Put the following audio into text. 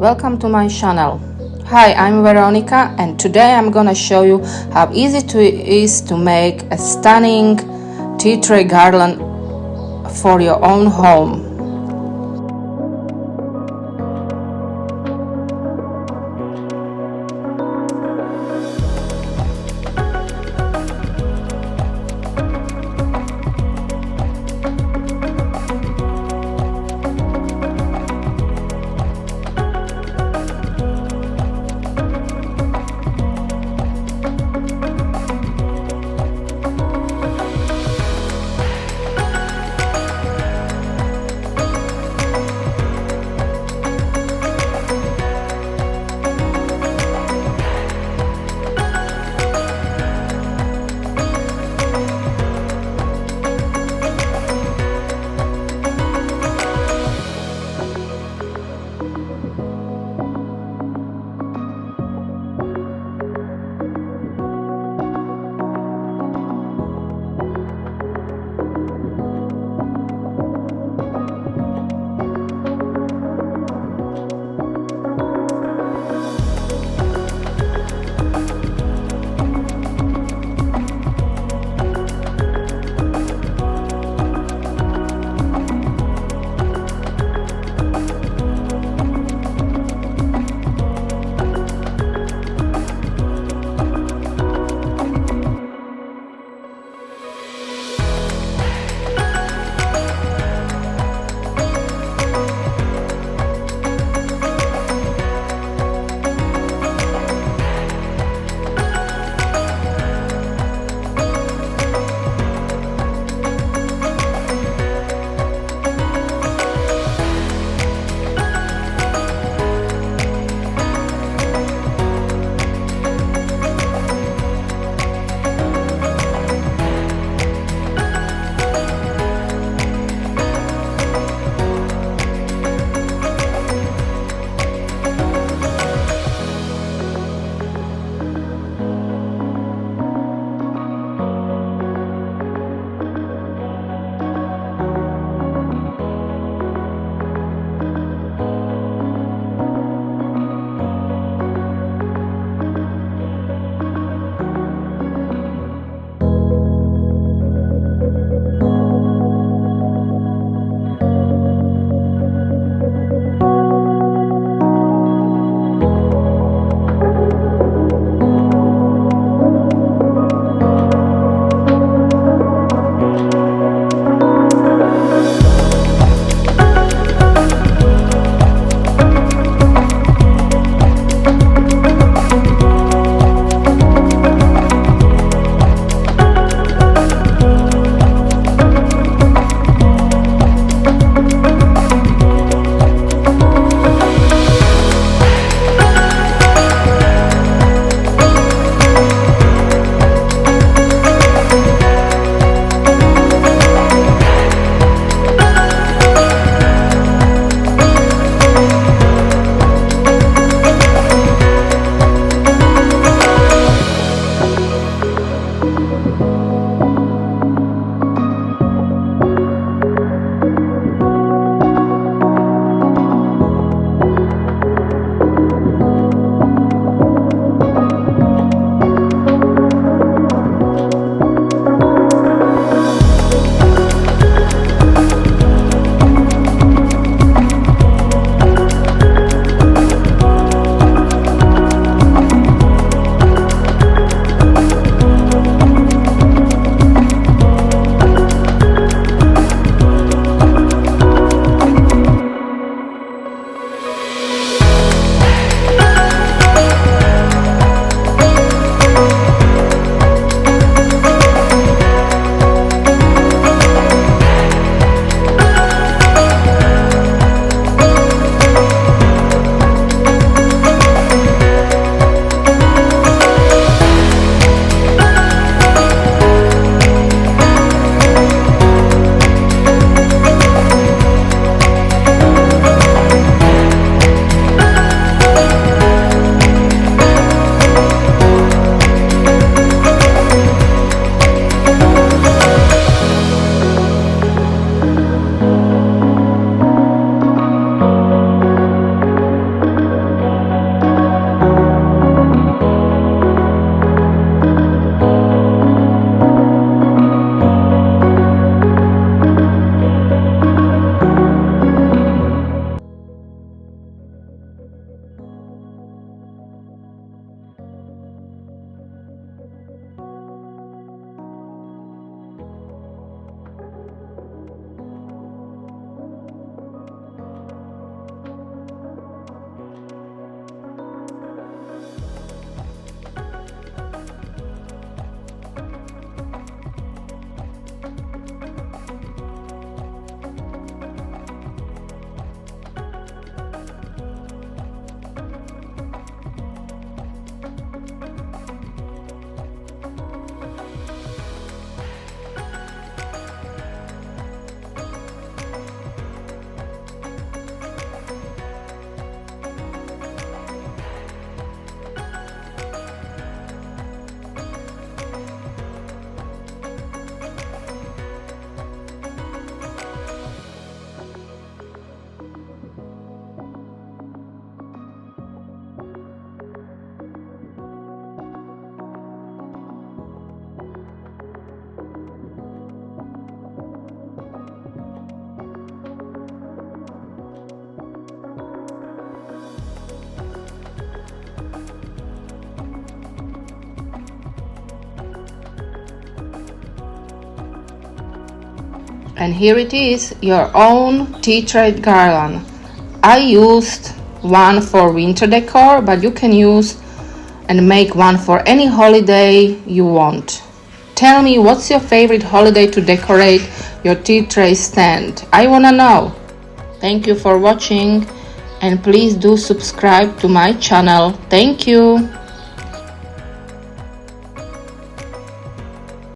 welcome to my channel. Hi, I'm Veronica and today I'm gonna show you how easy it is to make a stunning tea tray garland for your own home. And here it is, your own tea tray garland. I used one for winter decor, but you can use and make one for any holiday you want. Tell me, what's your favorite holiday to decorate your tea tray stand? I wanna know. Thank you for watching, and please do subscribe to my channel. Thank you.